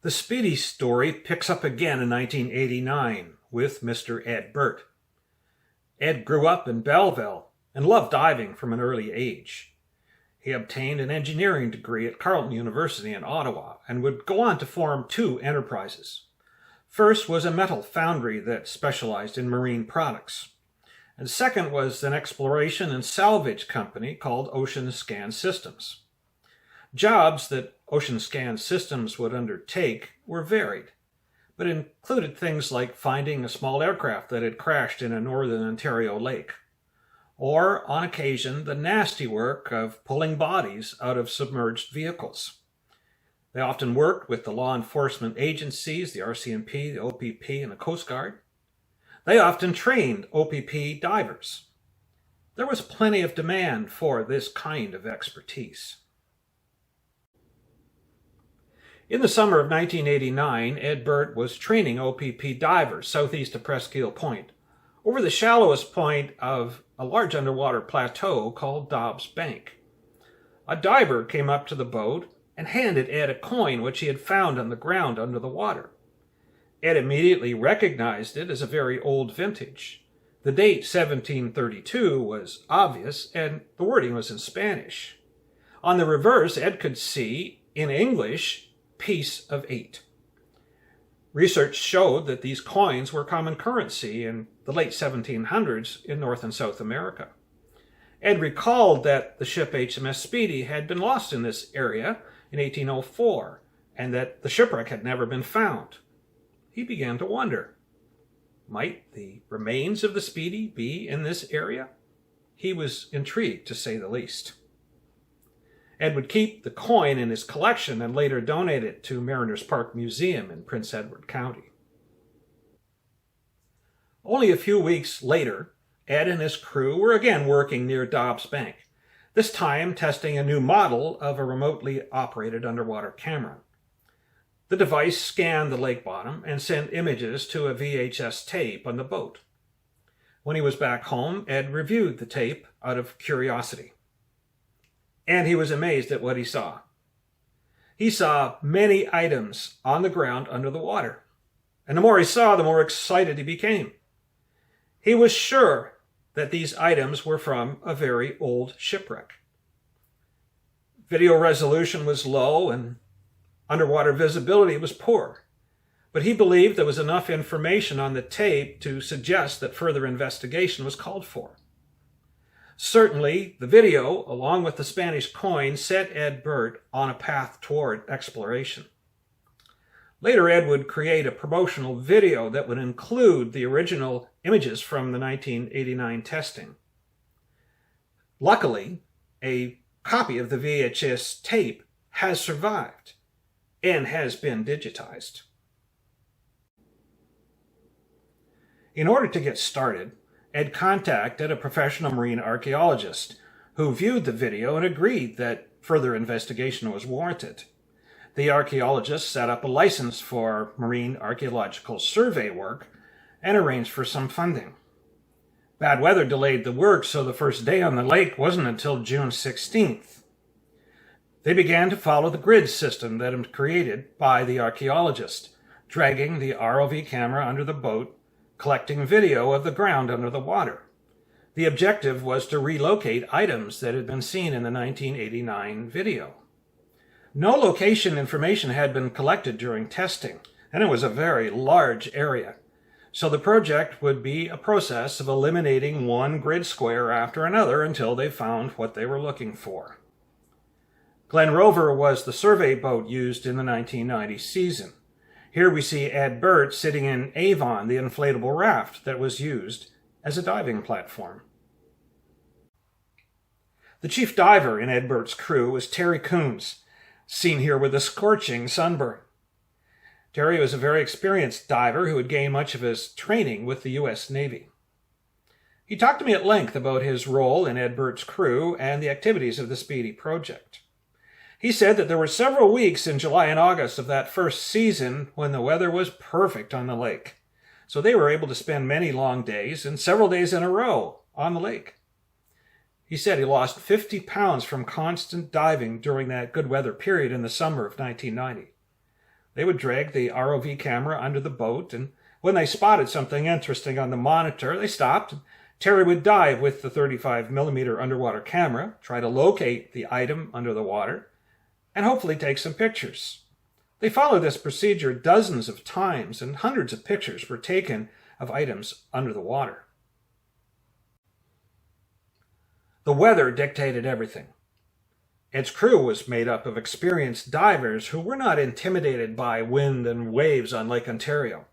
The Speedy story picks up again in 1989 with Mr. Ed Burt. Ed grew up in Belleville and loved diving from an early age. He obtained an engineering degree at Carleton University in Ottawa and would go on to form two enterprises. First was a metal foundry that specialized in marine products. And second was an exploration and salvage company called Ocean Scan Systems. Jobs that Ocean Scan Systems would undertake were varied, but included things like finding a small aircraft that had crashed in a northern Ontario lake, or, on occasion, the nasty work of pulling bodies out of submerged vehicles. They often worked with the law enforcement agencies, the RCMP, the OPP, and the Coast Guard. They often trained OPP divers. There was plenty of demand for this kind of expertise. In the summer of 1989, Ed Burt was training OPP divers southeast of Presqu'île Point, over the shallowest point of a large underwater plateau called Dobbs Bank. A diver came up to the boat and handed Ed a coin which he had found on the ground under the water. Ed immediately recognized it as a very old vintage. The date, 1732, was obvious, and the wording was in Spanish. On the reverse, Ed could see, in English, piece of 8. Research showed that these coins were common currency in the late 1700s in North and South America. Ed recalled that the ship HMS Speedy had been lost in this area in 1804, and that the shipwreck had never been found. He began to wonder, might the remains of the Speedy be in this area? He was intrigued, to say the least. Ed would keep the coin in his collection and later donate it to Mariners Park Museum in Prince Edward County. Only a few weeks later, Ed and his crew were again working near Dobbs Bank, this time testing a new model of a remotely operated underwater camera. The device scanned the lake bottom and sent images to a VHS tape on the boat. When he was back home, Ed reviewed the tape out of curiosity. And he was amazed at what he saw. He saw many items on the ground under the water. And the more he saw, the more excited he became. He was sure that these items were from a very old shipwreck. Video resolution was low and underwater visibility was poor, but he believed there was enough information on the tape to suggest that further investigation was called for. Certainly, the video, along with the Spanish coin, set Ed Burt on a path toward exploration. Later, Ed would create a promotional video that would include the original images from the 1989 testing. Luckily, a copy of the VHS tape has survived and has been digitized. In order to get started, Ed contacted a professional marine archaeologist who viewed the video and agreed that further investigation was warranted. The archaeologist set up a license for marine archaeological survey work and arranged for some funding. Bad weather delayed the work, so the first day on the lake wasn't until June 16th. They began to follow the grid system that was created by the archaeologist, dragging the ROV camera under the boat, collecting video of the ground under the water. The objective was to relocate items that had been seen in the 1989 video. No location information had been collected during testing, and it was a very large area. So the project would be a process of eliminating one grid square after another until they found what they were looking for. Glen Rover was the survey boat used in the 1990 season. Here we see Ed Burt sitting in Avon, the inflatable raft that was used as a diving platform. The chief diver in Ed Burt's crew was Terry Coons, seen here with a scorching sunburn. Terry was a very experienced diver who had gained much of his training with the U.S. Navy. He talked to me at length about his role in Ed Burt's crew and the activities of the Speedy project. He said that there were several weeks in July and August of that first season when the weather was perfect on the lake, so they were able to spend many long days and several days in a row on the lake. He said he lost 50 pounds from constant diving during that good weather period in the summer of 1990. They would drag the ROV camera under the boat, and when they spotted something interesting on the monitor, they stopped. Terry would dive with the 35mm underwater camera, try to locate the item under the water, and hopefully take some pictures. They followed this procedure dozens of times, and hundreds of pictures were taken of items under the water. The weather dictated everything. Its crew was made up of experienced divers who were not intimidated by wind and waves on Lake Ontario.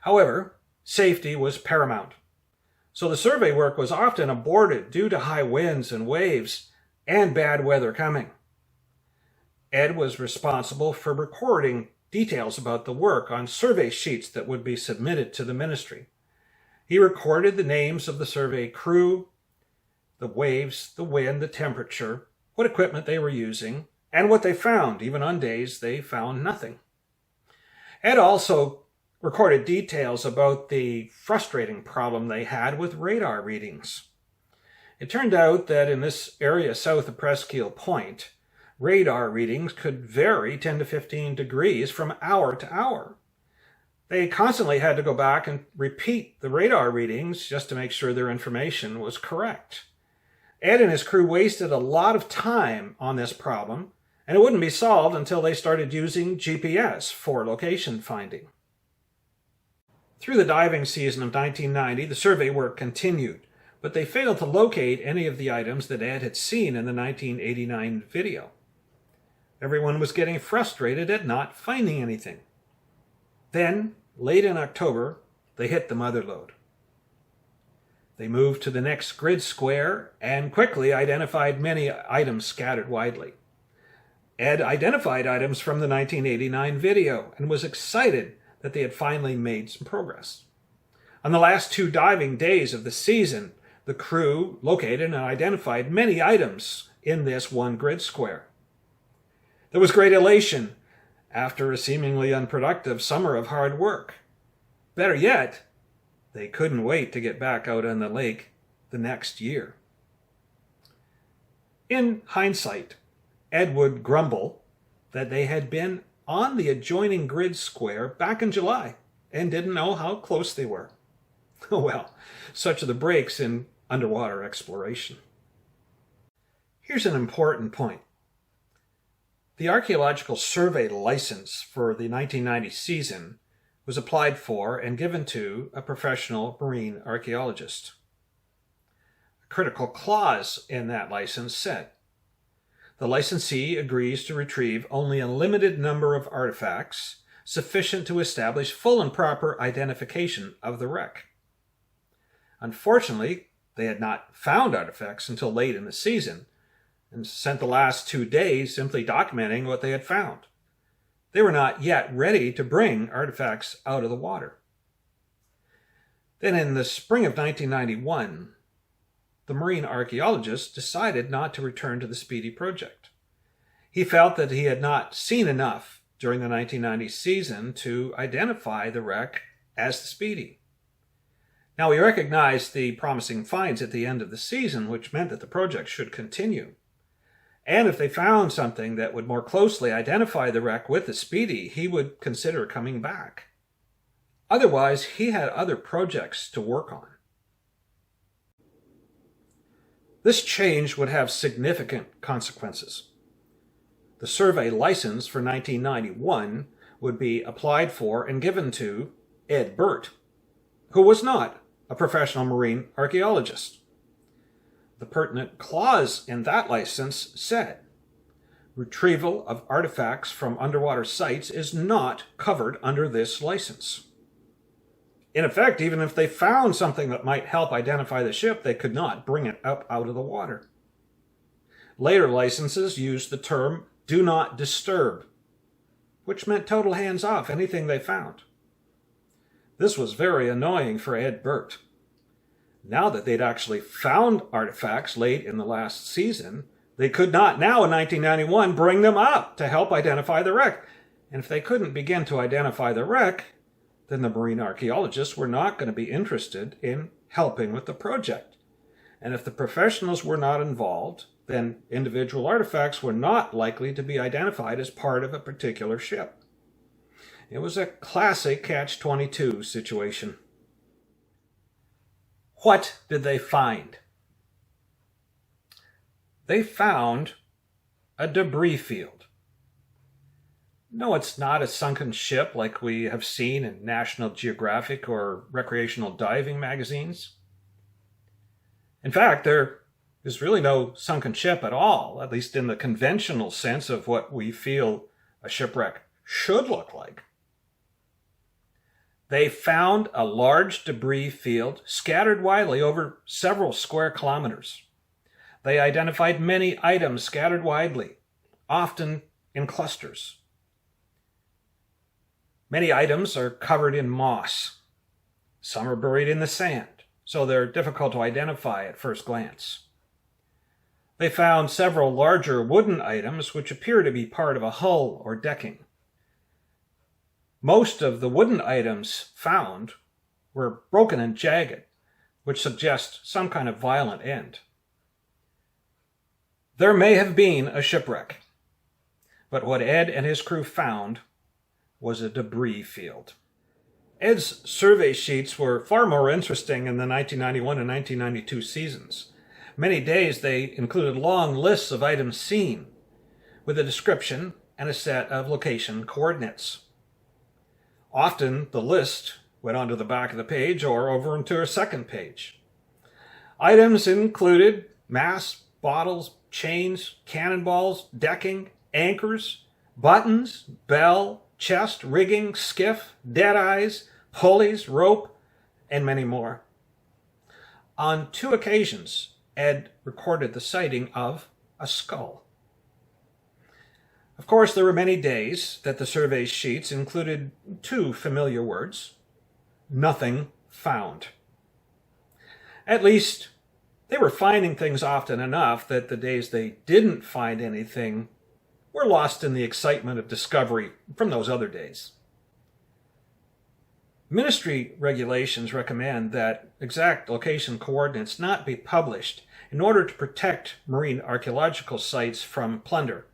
However, safety was paramount. So the survey work was often aborted due to high winds and waves and bad weather coming. Ed was responsible for recording details about the work on survey sheets that would be submitted to the ministry. He recorded the names of the survey crew, the waves, the wind, the temperature, what equipment they were using, and what they found, even on days they found nothing. Ed also recorded details about the frustrating problem they had with radar readings. It turned out that in this area south of Presqu'île Point, radar readings could vary 10 to 15 degrees from hour to hour. They constantly had to go back and repeat the radar readings just to make sure their information was correct. Ed and his crew wasted a lot of time on this problem, and it wouldn't be solved until they started using GPS for location finding. Through the diving season of 1990, the survey work continued, but they failed to locate any of the items that Ed had seen in the 1989 video. Everyone was getting frustrated at not finding anything. Then, late in October, they hit the mother lode. They moved to the next grid square and quickly identified many items scattered widely. Ed identified items from the 1989 video and was excited that they had finally made some progress. On the last 2 diving days of the season, the crew located and identified many items in this one grid square. There was great elation after a seemingly unproductive summer of hard work. Better yet, they couldn't wait to get back out on the lake the next year. In hindsight, Ed would grumble that they had been on the adjoining grid square back in July and didn't know how close they were. Well, such are the breaks in underwater exploration. Here's an important point. The Archaeological Survey license for the 1990 season was applied for and given to a professional marine archaeologist. A critical clause in that license said, the licensee agrees to retrieve only a limited number of artifacts sufficient to establish full and proper identification of the wreck. Unfortunately, they had not found artifacts until late in the season and spent the last 2 days simply documenting what they had found. They were not yet ready to bring artifacts out of the water. Then in the spring of 1991, the marine archaeologist decided not to return to the Speedy project. He felt that he had not seen enough during the 1990 season to identify the wreck as the Speedy. Now, he recognized the promising finds at the end of the season, which meant that the project should continue. And if they found something that would more closely identify the wreck with the Speedy, he would consider coming back. Otherwise, he had other projects to work on. This change would have significant consequences. The survey license for 1991 would be applied for and given to Ed Burt, who was not a professional marine archaeologist. The pertinent clause in that license said, retrieval of artifacts from underwater sites is not covered under this license. In effect, even if they found something that might help identify the ship, they could not bring it up out of the water. Later licenses used the term do not disturb, which meant total hands-off anything they found. This was very annoying for Ed Burt. Now that they'd actually found artifacts late in the last season, they could not now in 1991 bring them up to help identify the wreck. And if they couldn't begin to identify the wreck, then the marine archaeologists were not going to be interested in helping with the project. And if the professionals were not involved, then individual artifacts were not likely to be identified as part of a particular ship. It was a classic catch-22 situation. What did they find? They found a debris field. No, it's not a sunken ship like we have seen in National Geographic or recreational diving magazines. In fact, there is really no sunken ship at all, at least in the conventional sense of what we feel a shipwreck should look like. They found a large debris field scattered widely over several square kilometers. They identified many items scattered widely, often in clusters. Many items are covered in moss. Some are buried in the sand, so they're difficult to identify at first glance. They found several larger wooden items which appear to be part of a hull or decking. Most of the wooden items found were broken and jagged, which suggests some kind of violent end. There may have been a shipwreck, but what Ed and his crew found was a debris field. Ed's survey sheets were far more interesting in the 1991 and 1992 seasons. Many days they included long lists of items seen, with a description and a set of location coordinates. Often the list went onto the back of the page or over into a second page. Items included masts, bottles, chains, cannonballs, decking, anchors, buttons, bell, chest, rigging, skiff, deadeyes, pulleys, rope, and many more. On 2 occasions, Ed recorded the sighting of a skull. Of course, there were many days that the survey sheets included 2 familiar words: nothing found. At least, they were finding things often enough that the days they didn't find anything were lost in the excitement of discovery from those other days. Ministry regulations recommend that exact location coordinates not be published in order to protect marine archaeological sites from plunder.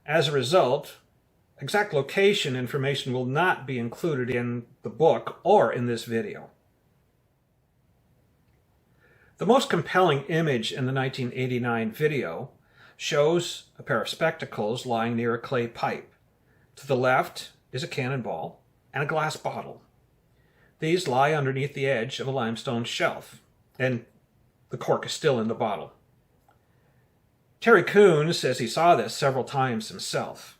As a result, exact location information will not be included in the book or in this video. The most compelling image in the 1989 video shows a pair of spectacles lying near a clay pipe. To the left is a cannonball and a glass bottle. These lie underneath the edge of a limestone shelf, and the cork is still in the bottle. Terry Coon says he saw this several times himself.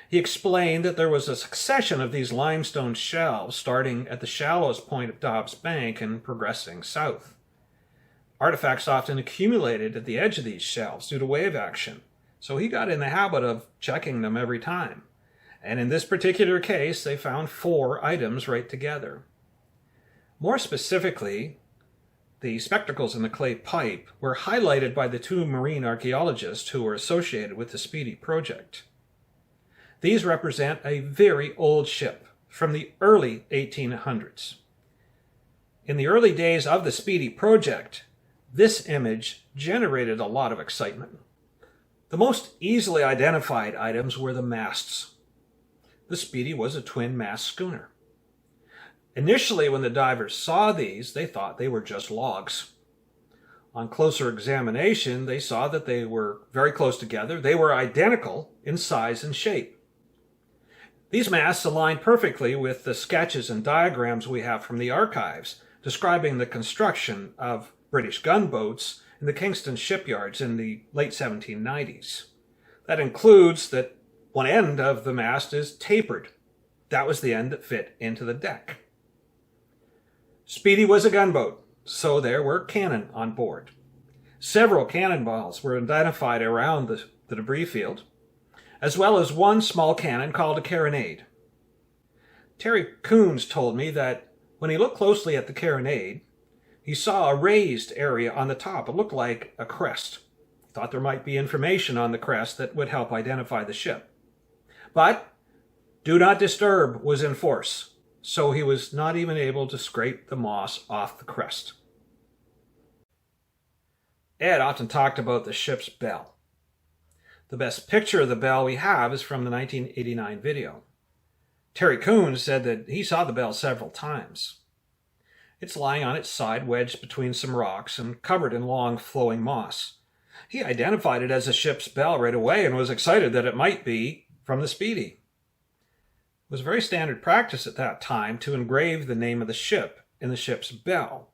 He explained that there was a succession of these limestone shelves starting at the shallowest point of Dobbs Bank and progressing south. Artifacts often accumulated at the edge of these shelves due to wave action, so he got in the habit of checking them every time. And in this particular case, they found 4 items right together. More specifically, the spectacles in the clay pipe were highlighted by the 2 marine archaeologists who were associated with the Speedy project. These represent a very old ship from the early 1800s. In the early days of the Speedy project, this image generated a lot of excitement. The most easily identified items were the masts. The Speedy was a twin-mast schooner. Initially, when the divers saw these, they thought they were just logs. On closer examination, they saw that they were very close together. They were identical in size and shape. These masts align perfectly with the sketches and diagrams we have from the archives describing the construction of British gunboats in the Kingston shipyards in the late 1790s. That includes that one end of the mast is tapered. That was the end that fit into the deck. Speedy was a gunboat, so there were cannon on board. Several cannonballs were identified around the debris field, as well as one small cannon called a carronade. Terry Coons told me that when he looked closely at the carronade, he saw a raised area on the top. It looked like a crest. He thought there might be information on the crest that would help identify the ship. But do not disturb was in force, so he was not even able to scrape the moss off the crest. Ed often talked about the ship's bell. The best picture of the bell we have is from the 1989 video. Terry Coons said that he saw the bell several times. It's lying on its side, wedged between some rocks and covered in long flowing moss. He identified it as a ship's bell right away and was excited that it might be from the Speedy. It was very standard practice at that time to engrave the name of the ship in the ship's bell.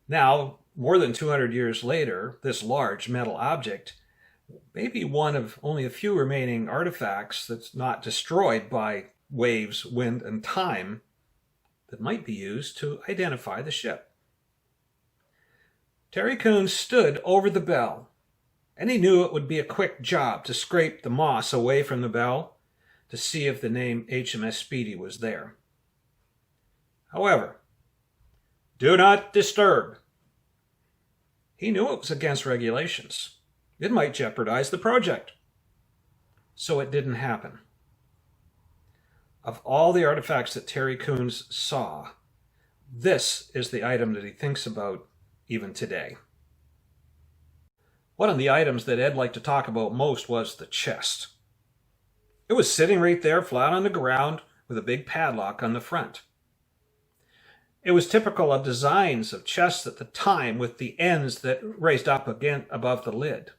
Now, more than 200 years later, this large metal object may be one of only a few remaining artifacts that's not destroyed by waves, wind, and time that might be used to identify the ship. Terry Coons stood over the bell, and he knew it would be a quick job to scrape the moss away from the bell to see if the name HMS Speedy was there. However, do not disturb. He knew it was against regulations. It might jeopardize the project. So it didn't happen. Of all the artifacts that Terry Coons saw, this is the item that he thinks about even today. One of the items that Ed liked to talk about most was the chest. It was sitting right there flat on the ground with a big padlock on the front. It was typical of designs of chests at the time, with the ends that raised up again above the lid.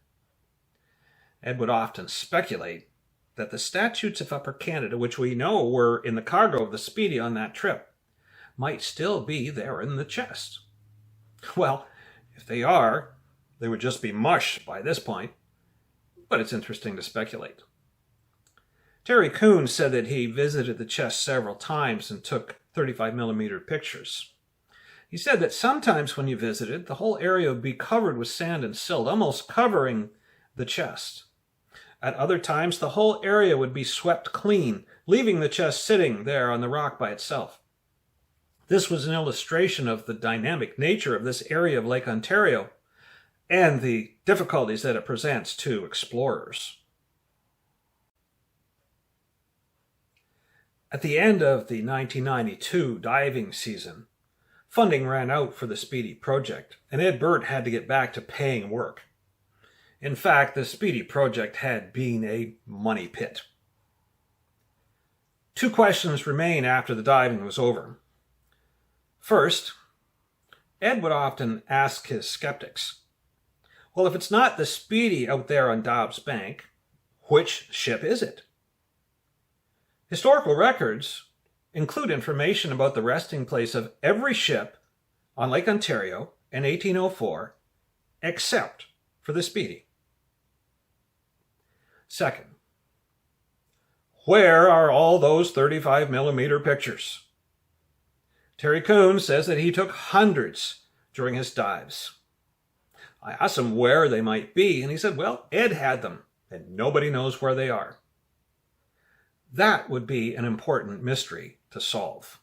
Ed would often speculate that the statutes of Upper Canada, which we know were in the cargo of the Speedy on that trip, might still be there in the chest. Well, if they are, they would just be mush by this point, but it's interesting to speculate. Terry Coons said that he visited the chest several times and took 35mm pictures. He said that sometimes when you visited, the whole area would be covered with sand and silt, almost covering the chest. At other times, the whole area would be swept clean, leaving the chest sitting there on the rock by itself. This was an illustration of the dynamic nature of this area of Lake Ontario and the difficulties that it presents to explorers. At the end of the 1992 diving season, funding ran out for the Speedy project, and Ed Burt had to get back to paying work. In fact, the Speedy project had been a money pit. Two questions remain after the diving was over. First, Ed would often ask his skeptics, well, if it's not the Speedy out there on Dobbs Bank, which ship is it? Historical records include information about the resting place of every ship on Lake Ontario in 1804, except for the Speedy. Second, where are all those 35mm pictures? Terry Coons says that he took hundreds during his dives. I asked him where they might be, and he said, well, Ed had them, and nobody knows where they are. That would be an important mystery to solve.